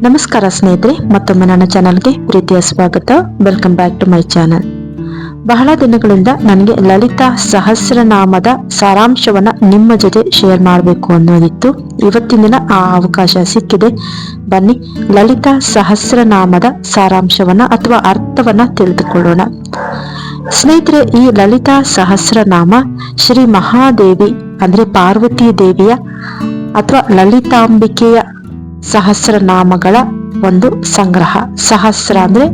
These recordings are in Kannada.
ನಮಸ್ಕಾರ ಸ್ನೇಹಿತರೆ, ಮತ್ತೊಮ್ಮೆ ನನ್ನ ಚಾನಲ್ಗೆ ಪ್ರೀತಿಯ ಸ್ವಾಗತ. Welcome back to my channel. ಬಹಳ ದಿನಗಳಿಂದ ನನಗೆ ಲಲಿತಾ ಸಹಸ್ರನಾಮದ ಸಾರಾಂಶವನ್ನ ನಿಮ್ಮ ಜೊತೆ ಶೇರ್ ಮಾಡಬೇಕು ಅನ್ನೋದಿತ್ತು. ಇವತ್ತಿನ ದಿನ ಆ ಅವಕಾಶ ಸಿಕ್ಕಿದೆ. ಬನ್ನಿ ಲಲಿತಾ ಸಹಸ್ರನಾಮದ ಸಾರಾಂಶವನ್ನ ಅಥವಾ ಅರ್ಥವನ್ನ ತಿಳಿದುಕೊಳ್ಳೋಣ. ಸ್ನೇಹಿತರೆ, ಈ ಲಲಿತಾ ಸಹಸ್ರನಾಮ ಶ್ರೀ ಮಹಾದೇವಿ ಅಂದ್ರೆ ಪಾರ್ವತಿ ದೇವಿಯ ಅಥವಾ ಲಲಿತಾಂಬಿಕೆಯ ಸಹಸ್ರನಾಮಗಳ ಒಂದು ಸಂಗ್ರಹ. ಸಹಸ್ರ ಅಂದ್ರೆ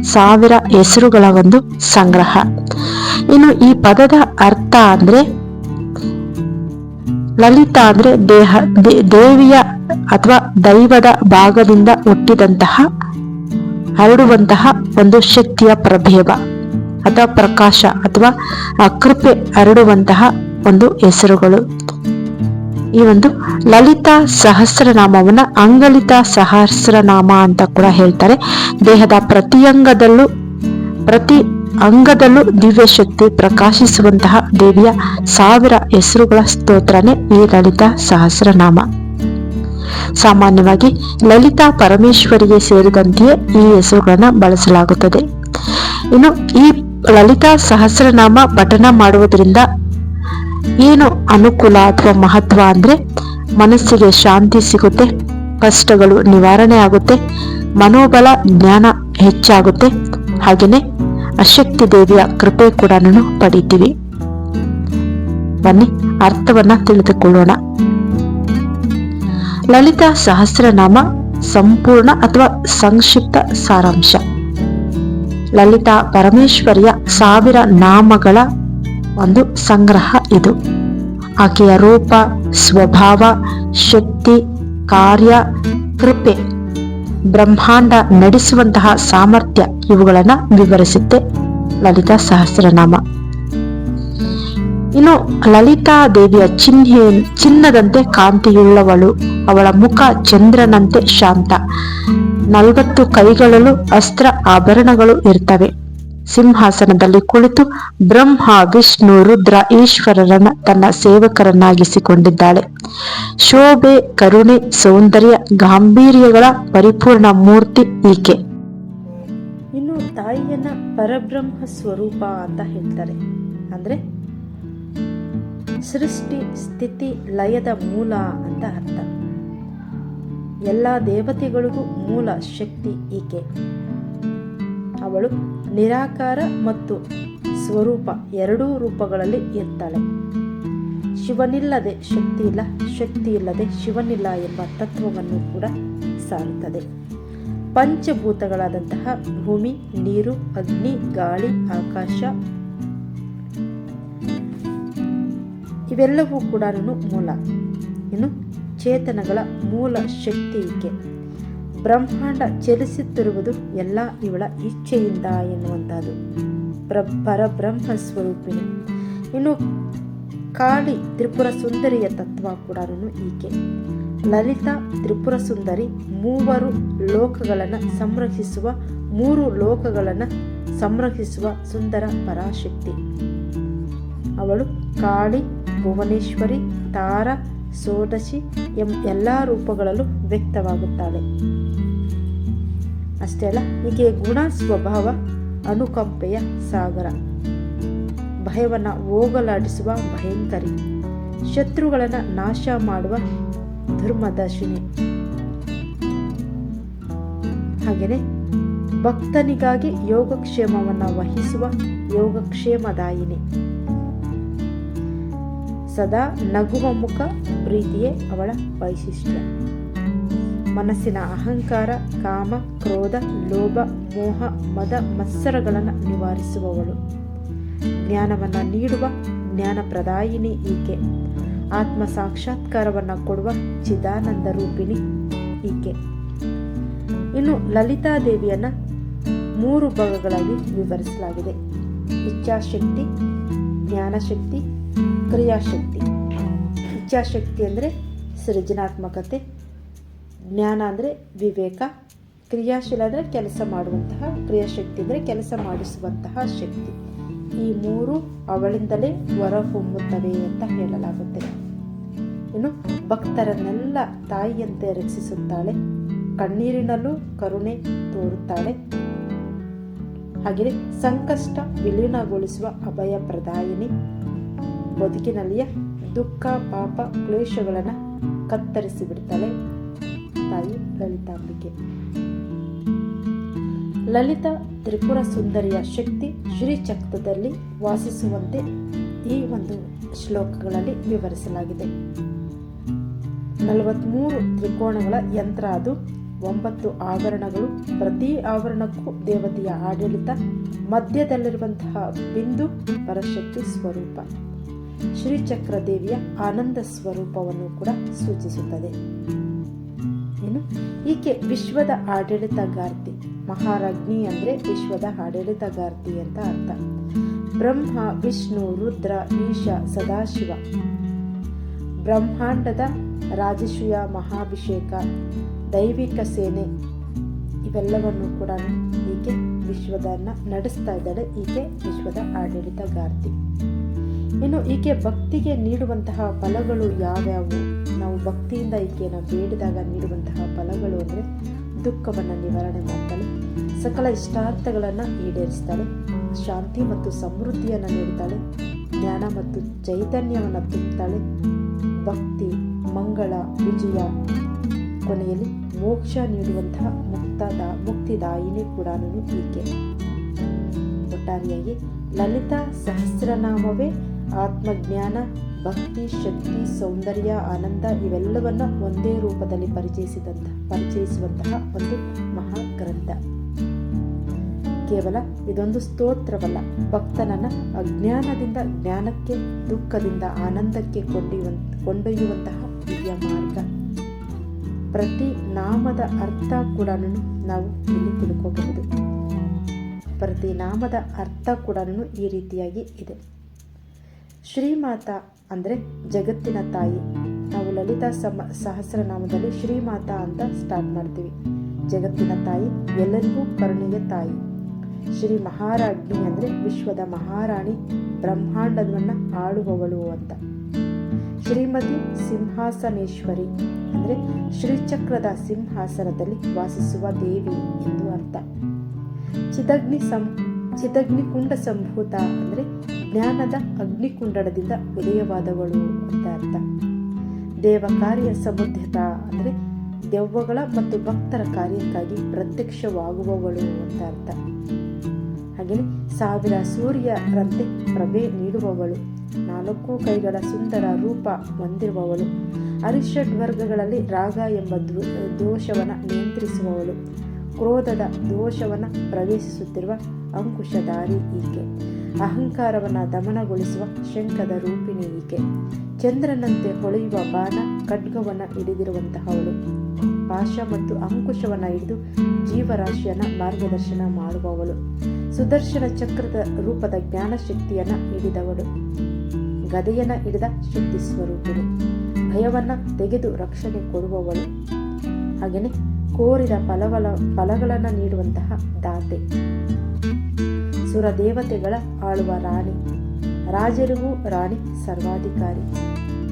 1000 ಹೆಸರುಗಳ ಒಂದು ಸಂಗ್ರಹ. ಇನ್ನು ಈ ಪದದ ಅರ್ಥ ಅಂದ್ರೆ ಲಲಿತಾ ಅಂದ್ರೆ ದೇವಿಯ ಅಥವಾ ದೈವದ ಭಾಗದಿಂದ ಹುಟ್ಟಿದಂತಹ ಹರಡುವಂತಹ ಒಂದು ಶಕ್ತಿಯ ಪ್ರಭೇವ ಅಥವಾ ಪ್ರಕಾಶ ಅಥವಾ ಕೃಪೆ ಹರಡುವಂತಹ ಒಂದು ಹೆಸರುಗಳು. ಈ ಒಂದು ಲಲಿತಾ ಸಹಸ್ರನಾಮವನ್ನ ಅಂಗಲಿತಾ ಸಹಸ್ರನಾಮ ಅಂತ ಕೂಡ ಹೇಳ್ತಾರೆ. ದೇಹದ ಪ್ರತಿ ಅಂಗದಲ್ಲೂ ದಿವ್ಯ ಶಕ್ತಿ ಪ್ರಕಾಶಿಸುವಂತಹ ದೇವಿಯ 1000 ಹೆಸರುಗಳ ಸ್ತೋತ್ರನೇ ಈ ಲಲಿತಾ ಸಹಸ್ರನಾಮ. ಸಾಮಾನ್ಯವಾಗಿ ಲಲಿತಾ ಪರಮೇಶ್ವರಿಗೆ ಸೇರಿದಂತೆಯೇ ಈ ಹೆಸರುಗಳನ್ನ ಬಳಸಲಾಗುತ್ತದೆ. ಇನ್ನು ಈ ಲಲಿತಾ ಸಹಸ್ರನಾಮ ಪಠನ ಮಾಡುವುದರಿಂದ ಏನು ಅನುಕೂಲ ಅಥವಾ ಮಹತ್ವ ಅಂದ್ರೆ ಮನಸ್ಸಿಗೆ ಶಾಂತಿ ಸಿಗುತ್ತೆ, ಕಷ್ಟಗಳು ನಿವಾರಣೆ ಆಗುತ್ತೆ, ಮನೋಬಲ ಜ್ಞಾನ ಹೆಚ್ಚಾಗುತ್ತೆ, ಹಾಗೇನೆ ಅಶಕ್ತಿ ದೇವಿಯ ಕೃಪೆ ಕೂಡ ಪಡಿತೀವಿ. ಬನ್ನಿ ಅರ್ಥವನ್ನ ತಿಳಿದುಕೊಳ್ಳೋಣ. ಲಲಿತಾ ಸಹಸ್ರನಾಮ ಸಂಪೂರ್ಣ ಅಥವಾ ಸಂಕ್ಷಿಪ್ತ ಸಾರಾಂಶ. ಲಲಿತಾ ಪರಮೇಶ್ವರಿಯ 1000 ನಾಮಗಳ ಒಂದು ಸಂಗ್ರಹ ಇದು. ಆಕೆಯ ರೂಪ, ಸ್ವಭಾವ, ಶಕ್ತಿ, ಕಾರ್ಯ, ಕೃಪೆ, ಬ್ರಹ್ಮಾಂಡ ನಡೆಸುವಂತಹ ಸಾಮರ್ಥ್ಯ ಇವುಗಳನ್ನ ವಿವರಿಸುತ್ತೆ ಲಲಿತಾ ಸಹಸ್ರನಾಮ. ಇನ್ನು ಲಲಿತಾ ದೇವಿಯ ಚಿನ್ನದಂತೆ ಕಾಂತಿಯುಳ್ಳವಳು, ಅವಳ ಮುಖ ಚಂದ್ರನಂತೆ ಶಾಂತ, 40 ಕೈಗಳಲ್ಲೂ ಅಸ್ತ್ರ ಆಭರಣಗಳು ಇರ್ತವೆ. ಸಿಂಹಾಸನದಲ್ಲಿ ಕುಳಿತು ಬ್ರಹ್ಮ, ವಿಷ್ಣು, ರುದ್ರ, ಈಶ್ವರರನ್ನ ತನ್ನ ಸೇವಕರನ್ನಾಗಿಸಿಕೊಂಡಿದ್ದಾಳೆ. ಶೋಭೆ, ಕರುಣೆ, ಸೌಂದರ್ಯ, ಗಾಂಭೀರ್ಯಗಳ ಪರಿಪೂರ್ಣ ಮೂರ್ತಿ ಈಕೆ. ಇನ್ನು ತಾಯಿಯನ್ನ ಪರಬ್ರಹ್ಮ ಸ್ವರೂಪ ಅಂತ ಹೇಳ್ತಾರೆ. ಅಂದ್ರೆ ಸೃಷ್ಟಿ, ಸ್ಥಿತಿ, ಲಯದ ಮೂಲ ಅಂತ ಅರ್ಥ. ಎಲ್ಲ ದೇವತೆಗಳಿಗೂ ಮೂಲ ಶಕ್ತಿ ಈಕೆ. ಅವಳು ನಿರಾಕಾರ ಮತ್ತು ಸ್ವರೂಪ ಎರಡೂ ರೂಪಗಳಲ್ಲಿ ಇರ್ತಾಳೆ. ಶಿವನಿಲ್ಲದೆ ಶಕ್ತಿ ಇಲ್ಲ, ಶಕ್ತಿ ಇಲ್ಲದೆ ಶಿವನಿಲ್ಲ ಎಂಬ ತತ್ವವನ್ನು ಕೂಡ ಸಾರುತ್ತದೆ. ಪಂಚಭೂತಗಳಾದಂತಹ ಭೂಮಿ, ನೀರು, ಅಗ್ನಿ, ಗಾಳಿ, ಆಕಾಶ ಇವೆಲ್ಲವೂ ಕೂಡ ಮೂಲ. ಇನ್ನು ಚೇತನಗಳ ಮೂಲ ಶಕ್ತಿ ಈಕೆ. ಬ್ರಹ್ಮಾಂಡ ಚಲಿಸುತ್ತಿರುವುದು ಎಲ್ಲ ಇವಳ ಇಚ್ಛೆಯಿಂದ ಎನ್ನುವಂಥದ್ದು. ಪರಬ್ರಹ್ಮ ಸ್ವರೂಪಿಣಿ. ಇನ್ನು ಕಾಳಿ ತ್ರಿಪುರ ಸುಂದರಿಯ ತತ್ವ ಕೂಡ ಈಕೆ. ಲಲಿತಾ ತ್ರಿಪುರ ಸುಂದರಿ 3 ಲೋಕಗಳನ್ನು ಸಂರಕ್ಷಿಸುವ 3 ಲೋಕಗಳನ್ನು ಸಂರಕ್ಷಿಸುವ ಸುಂದರ ಪರಾಶಕ್ತಿ. ಅವಳು ಕಾಳಿ, ಭುವನೇಶ್ವರಿ, ತಾರ, ಷೋಡಶಿ ಎಲ್ಲ ರೂಪಗಳಲ್ಲೂ ವ್ಯಕ್ತವಾಗುತ್ತಾಳೆ. ಅಷ್ಟೇ ಅಲ್ಲ, ಈಕೆ ಗುಣ, ಸ್ವಭಾವ, ಅನುಕಂಪೆಯ ಸಾಗರ, ಭಯವನ್ನ ಹೋಗಲಾಡಿಸುವ ಭಯಂಕರಿ, ಶತ್ರುಗಳನ್ನ ನಾಶ ಮಾಡುವ ಧರ್ಮದರ್ಶಿನಿ, ಹಾಗೆಯೇ ಭಕ್ತನಿಗಾಗಿ ಯೋಗಕ್ಷೇಮವನ್ನ ವಹಿಸುವ ಯೋಗಕ್ಷೇಮದಾಯಿನಿ. ಸದಾ ನಗುವ ಮುಖ, ಪ್ರೀತಿಯೇ ಅವಳ ವೈಶಿಷ್ಟ್ಯ. ಮನಸ್ಸಿನ ಅಹಂಕಾರ, ಕಾಮ, ಕ್ರೋಧ, ಲೋಭ, ಮೋಹ, ಮದ, ಮತ್ಸರಗಳನ್ನು ನಿವಾರಿಸುವವಳು. ಜ್ಞಾನವನ್ನು ನೀಡುವ ಜ್ಞಾನ ಪ್ರದಾಯಿನಿ ಈಕೆ. ಆತ್ಮ ಸಾಕ್ಷಾತ್ಕಾರವನ್ನು ಕೊಡುವ ಚಿದಾನಂದ ರೂಪಿಣಿ ಈಕೆ. ಇನ್ನು ಲಲಿತಾ ದೇವಿಯನ್ನ 3 ಭಾಗಗಳಾಗಿ ವಿವರಿಸಲಾಗಿದೆ. ಇಚ್ಛಾಶಕ್ತಿ, ಜ್ಞಾನಶಕ್ತಿ, ಕ್ರಿಯಾಶಕ್ತಿ. ಇಚ್ಛಾಶಕ್ತಿ ಅಂದರೆ ಸೃಜನಾತ್ಮಕತೆ, ಜ್ಞಾನ ಅಂದರೆ ವಿವೇಕ, ಕ್ರಿಯಾಶೀಲ ಅಂದರೆ ಕೆಲಸ ಮಾಡುವಂತಹ, ಕ್ರಿಯಾಶಕ್ತಿ ಅಂದರೆ ಕೆಲಸ ಮಾಡಿಸುವಂತಹ ಶಕ್ತಿ. ಈ 3 ಅವಳಿಂದಲೇ ಹೊರಹೊಮ್ಮುತ್ತವೆ ಅಂತ ಹೇಳಲಾಗುತ್ತೆ. ಇನ್ನು ಭಕ್ತರನ್ನೆಲ್ಲ ತಾಯಿಯಂತೆ ರಕ್ಷಿಸುತ್ತಾಳೆ. ಕಣ್ಣೀರಿನಲ್ಲೂ ಕರುಣೆ ತೋರುತ್ತಾಳೆ. ಹಾಗೆಯೇ ಸಂಕಷ್ಟ ವಿಲೀನಗೊಳಿಸುವ ಅಭಯ ಪ್ರದಾಯಿನಿ. ಬದುಕಿನಲ್ಲಿಯ ದುಃಖ ಪಾಪ ಕ್ಲೇಶಗಳನ್ನು ಕತ್ತರಿಸಿ ಬಿಡ್ತಾಳೆ ತಾಯಿ ಲಲಿತಾಂಬಿಕೆ. ಲಲಿತಾ ತ್ರಿಪುರ ಸುಂದರಿಯ ಶಕ್ತಿ ಶ್ರೀಚಕ್ರದಲ್ಲಿ ವಾಸಿಸುವಂತೆ ಈ ಒಂದು ಶ್ಲೋಕಗಳಲ್ಲಿ ವಿವರಿಸಲಾಗಿದೆ. 43 ತ್ರಿಕೋಣಗಳ ಯಂತ್ರ ಅದು. 9 ಆವರಣಗಳು. ಪ್ರತಿ ಆವರಣಕ್ಕೂ ದೇವತೆಯ ಆಡಳಿತ. ಮಧ್ಯದಲ್ಲಿರುವಂತಹ ಬಿಂದು ಪರಶಕ್ತಿ ಸ್ವರೂಪ. ಶ್ರೀಚಕ್ರ ದೇವಿಯ ಆನಂದ ಸ್ವರೂಪವನ್ನು ಕೂಡ ಸೂಚಿಸುತ್ತದೆ. ಇನ್ನು ಈಕೆ ವಿಶ್ವದ ಆಡಳಿತಗಾರ್ತಿ. ಮಹಾರಾಜ್ಞಿ ಅಂದರೆ ವಿಶ್ವದ ಆಡಳಿತಗಾರ್ತಿ ಅಂತ ಅರ್ಥ. ಬ್ರಹ್ಮ, ವಿಷ್ಣು, ರುದ್ರ, ಈಶ, ಸದಾಶಿವ, ಬ್ರಹ್ಮಾಂಡದ ರಾಜಸೂಯ, ಮಹಾಭಿಷೇಕ, ದೈವಿಕ ಸೇನೆ ಇವೆಲ್ಲವನ್ನು ಕೂಡ ಈಕೆ ವಿಶ್ವದನ್ನ ನಡೆಸ್ತಾ ಇದ್ದಾಳೆ. ಈಕೆ ವಿಶ್ವದ ಆಡಳಿತಗಾರ್ತಿ. ಇನ್ನು ಈಕೆ ಭಕ್ತಿಗೆ ನೀಡುವಂತಹ ಫಲಗಳು ಯಾವ್ಯಾವು? ನಾವು ಭಕ್ತಿಯಿಂದ ಈಕೆಯನ್ನು ಬೇಡಿದಾಗ ನೀಡುವಂತಹ ಫಲಗಳು ಅಂದರೆ ದುಃಖವನ್ನು ನಿವಾರಣೆ ಮಾಡ್ತಾಳೆ, ಸಕಲ ಇಷ್ಟಾರ್ಥಗಳನ್ನು ಈಡೇರಿಸ್ತಾಳೆ, ಶಾಂತಿ ಮತ್ತು ಸಮೃದ್ಧಿಯನ್ನು ನೀಡುತ್ತಾಳೆ, ಜ್ಞಾನ ಮತ್ತು ಚೈತನ್ಯವನ್ನು ತುಂಬುತ್ತಾಳೆ, ಭಕ್ತಿ, ಮಂಗಳ, ವಿಜಯ, ಕೊನೆಯಲ್ಲಿ ಮೋಕ್ಷ ನೀಡುವಂತಹ ಮುಕ್ತಿದಾಯಿನಿ ಕೂಡ ಈಕೆ. ಒಟ್ಟಾರೆಯಾಗಿ ಲಲಿತಾ ಸಹಸ್ರನಾಮವೇ ಆತ್ಮಜ್ಞಾನ, ಭಕ್ತಿ, ಶಕ್ತಿ, ಸೌಂದರ್ಯ, ಆನಂದ ಇವೆಲ್ಲವನ್ನ ಒಂದೇ ರೂಪದಲ್ಲಿ ಪರಿಚಯಿಸುವಂತಹ ಒಂದು ಮಹಾಗ್ರಂಥ. ಕೇವಲ ಇದೊಂದು ಸ್ತೋತ್ರವಲ್ಲ, ಭಕ್ತನನ್ನ ಅಜ್ಞಾನದಿಂದ ಜ್ಞಾನಕ್ಕೆ, ದುಃಖದಿಂದ ಆನಂದಕ್ಕೆ ಕೊಂಡೊಯ್ಯುವಂತಹ ದಿವ್ಯ ಮಾರ್ಗ. ಪ್ರತಿ ನಾಮದ ಅರ್ಥ ಕೂಡ ನಾವು ಇಲ್ಲಿ ತಿಳ್ಕೋಬಹುದು. ಪ್ರತಿ ನಾಮದ ಅರ್ಥ ಕೂಡ ಈ ರೀತಿಯಾಗಿ ಇದೆ. ಶ್ರೀಮಾತಾ ಅಂದರೆ ಜಗತ್ತಿನ ತಾಯಿ. ನಾವು ಲಲಿತಾ ಸಹಸ್ರನಾಮದಲ್ಲಿ ಶ್ರೀಮಾತಾ ಅಂತ ಸ್ಟಾರ್ಟ್ ಮಾಡ್ತೀವಿ. ಜಗತ್ತಿನ ತಾಯಿ, ಎಲ್ಲರಿಗೂ ಕರುಣೆಯ ತಾಯಿ. ಶ್ರೀ ಮಹಾರಾಜ್ಞಿ ಅಂದರೆ ವಿಶ್ವದ ಮಹಾರಾಣಿ, ಬ್ರಹ್ಮಾಂಡವನ್ನು ಆಳುವವಳು ಅಂತ. ಶ್ರೀಮತಿ ಸಿಂಹಾಸನೇಶ್ವರಿ ಅಂದರೆ ಶ್ರೀಚಕ್ರದ ಸಿಂಹಾಸನದಲ್ಲಿ ವಾಸಿಸುವ ದೇವಿ ಎಂದು ಅರ್ಥ. ಚಿದಗ್ನಿಕುಂಡ ಸಂಭೂತ ಅಂದರೆ ಜ್ಞಾನದ ಅಗ್ನಿಕುಂಡದಿಂದ ಉದಯವಾದವಳು ಅಂತ ಅರ್ಥ. ದೇವ ಕಾರ್ಯ ಸಮುದ್ಯತ ಅಂದರೆ ದೆವ್ವಗಳ ಮತ್ತು ಭಕ್ತರ ಕಾರ್ಯಕ್ಕಾಗಿ ಪ್ರತ್ಯಕ್ಷವಾಗುವವಳು ಅಂತ ಅರ್ಥ. ಹಾಗೆಯೇ 1000 ಸೂರ್ಯರಂತೆ ಪ್ರಭೆ ನೀಡುವವಳು, 4 ಕೈಗಳ ಸುಂದರ ರೂಪ ಹೊಂದಿರುವವಳು, ಅರಿಷಡ್ ವರ್ಗಗಳಲ್ಲಿ ರಾಗ ಎಂಬ ದೋಷವನ್ನು ನಿಯಂತ್ರಿಸುವವಳು, ಕ್ರೋಧದ ದೋಷವನ್ನು ಪ್ರವೇಶಿಸುತ್ತಿರುವ ಅಂಕುಶಧಾರಿ ಈಕೆ, ಅಹಂಕಾರವನ್ನು ದಮನಗೊಳಿಸುವ ಶಂಖದ ರೂಪಿಣಿ ಈಕೆ, ಚಂದ್ರನಂತೆ ಹೊಳೆಯುವ ಬಾಣ ಖಡ್ಗವನ್ನು ಹಿಡಿದಿರುವಂತಹವಳು, ಪಾಶ ಮತ್ತು ಅಂಕುಶವನ್ನು ಹಿಡಿದು ಜೀವರಾಶಿಯನ್ನು ಮಾರ್ಗದರ್ಶನ ಮಾಡುವವಳು, ಸುದರ್ಶನ ಚಕ್ರದ ರೂಪದ ಜ್ಞಾನ ಶಕ್ತಿಯನ್ನು ಹಿಡಿದವಳು, ಗದೆಯನ್ನು ಹಿಡಿದ ಶಕ್ತಿ ಸ್ವರೂಪಿಣಿ, ಭಯವನ್ನು ತೆಗೆದು ರಕ್ಷಣೆ ಕೊಡುವವಳು, ಹಾಗೆಯೇ ಕೋರಿದ ಫಲಗಳನ್ನು ನೀಡುವಂತಹ ದಾತೆ, ಸುರದೇವತೆಗಳ ಆಳುವ ರಾಣಿ, ರಾಜರಿಗೂ ರಾಣಿ, ಸರ್ವಾಧಿಕಾರಿ,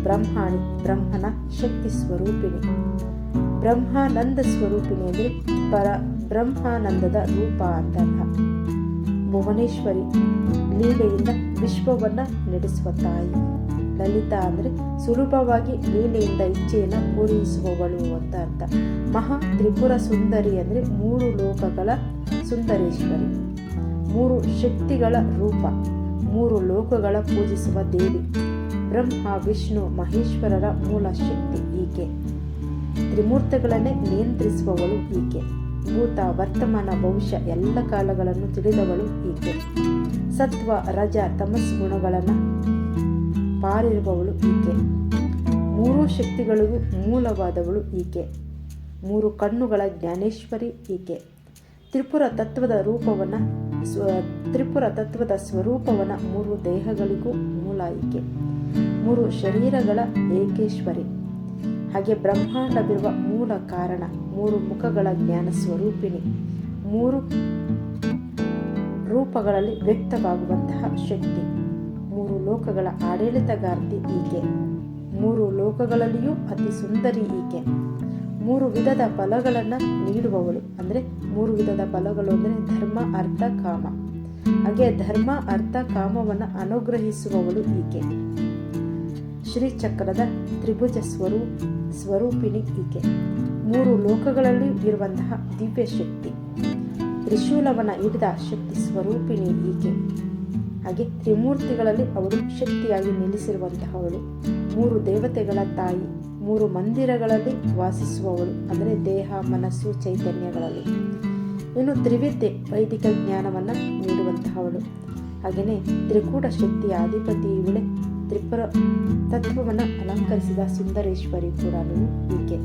ಬ್ರಹ್ಮಾಣಿ, ಬ್ರಹ್ಮನ ಶಕ್ತಿ ಸ್ವರೂಪಿಣಿ, ಬ್ರಹ್ಮಾನಂದ ಸ್ವರೂಪಿಣಿ ಅಂದರೆ ಬ್ರಹ್ಮಾನಂದದ ರೂಪ ಅಂತ ಅರ್ಥ. ಭುವನೇಶ್ವರಿ, ಲೀಲೆಯಿಂದ ವಿಶ್ವವನ್ನ ನಡೆಸುವ ತಾಯಿ. ಲಲಿತಾ ಅಂದರೆ ಸುಲಭವಾಗಿ ಲೀಲೆಯಿಂದ ಇಚ್ಛೆಯನ್ನು ಪೂರೈಸುವವಳು ಅಂತ ಅರ್ಥ. ಮಹಾ ತ್ರಿಪುರ ಸುಂದರಿ ಅಂದರೆ 3 ಲೋಕಗಳ ಸುಂದರೇಶ್ವರಿ, 3 ಶಕ್ತಿಗಳ ರೂಪ, 3 ಲೋಕಗಳ ಪೂಜಿಸುವ ದೇವಿ. ಬ್ರಹ್ಮ, ವಿಷ್ಣು, ಮಹೇಶ್ವರರ ಮೂಲ ಶಕ್ತಿ ಈಕೆ. ತ್ರಿಮೂರ್ತಿಗಳನ್ನೇ ನಿಯಂತ್ರಿಸುವವಳು ಈಕೆ. ಭೂತ, ವರ್ತಮಾನ, ಭವಿಷ್ಯ ಎಲ್ಲ ಕಾಲಗಳನ್ನು ತಿಳಿದವಳು ಈಕೆ. ಸತ್ವ, ರಜ, ತಮಸ್ ಗುಣಗಳನ್ನು ಪಾರಿರುವವಳು ಈಕೆ. 3 ಶಕ್ತಿಗಳಿಗೂ ಮೂಲವಾದವಳು ಈಕೆ. 3 ಕಣ್ಣುಗಳ ಜ್ಞಾನೇಶ್ವರಿ ಈಕೆ. ತ್ರಿಪುರ ತತ್ವದ ಸ್ವರೂಪವನ್ನು 3 ದೇಹಗಳಿಗೂ ಮೂಲ ಈಕೆ. 3 ಶರೀರಗಳ ಏಕೇಶ್ವರಿ. ಹಾಗೆ ಬ್ರಹ್ಮಾಂಡವಿರುವ ಮೂಲ ಕಾರಣ, 3 ಮುಖಗಳ ಜ್ಞಾನ ಸ್ವರೂಪಿಣಿ, 3 ರೂಪಗಳಲ್ಲಿ ವ್ಯಕ್ತವಾಗುವಂತಹ ಶಕ್ತಿ, 3 ಲೋಕಗಳ ಆಡಳಿತಗಾರ್ತಿ ಈಕೆ. 3 ಲೋಕಗಳಲ್ಲಿಯೂ ಅತಿ ಸುಂದರಿ ಈಕೆ. ಮೂರು ವಿಧದ ಫಲಗಳನ್ನು ನೀಡುವವಳು. ಅಂದರೆ ಮೂರು ವಿಧದ ಫಲಗಳು ಅಂದರೆ ಧರ್ಮ, ಅರ್ಥ, ಕಾಮ. ಹಾಗೆ ಧರ್ಮ, ಅರ್ಥ, ಕಾಮವನ್ನು ಅನುಗ್ರಹಿಸುವವಳು ಈಕೆ. ಶ್ರೀಚಕ್ರದ ತ್ರಿಭುಜ ಸ್ವರೂಪಿಣಿ ಈಕೆ. ಮೂರು ಲೋಕಗಳಲ್ಲಿ ಇರುವಂತಹ ದಿವ್ಯ ಶಕ್ತಿ. ತ್ರಿಶೂಲವನ್ನು ಹಿಡಿದ ಶಕ್ತಿ ಸ್ವರೂಪಿಣಿ ಈಕೆ. ಹಾಗೆ ತ್ರಿಮೂರ್ತಿಗಳಲ್ಲಿ ಅವಳು ಶಕ್ತಿಯಾಗಿ ನಿಲ್ಲಿಸಿರುವಂತಹವಳು. ಮೂರು ದೇವತೆಗಳ ತಾಯಿ. ಮೂರು ಮಂದಿರಗಳಲ್ಲಿ ವಾಸಿಸುವವಳು. ಅಂದರೆ ದೇಹ, ಮನಸ್ಸು, ಚೈತನ್ಯಗಳಲ್ಲಿ. ಇನ್ನು ತ್ರಿವಿದ್ಯೆ, ವೈದಿಕ ಜ್ಞಾನವನ್ನು ನೀಡುವಂತಹವಳು. ಹಾಗೆಯೇ ತ್ರಿಕೂಟ ಶಕ್ತಿಯ ಅಧಿಪತಿ ಇವಳೆ. ತ್ರಿಪುರ ತತ್ವವನ್ನು ಅಲಂಕರಿಸಿದ ಸುಂದರೇಶ್ವರಿ ಕೂಡ ಈಕೆ.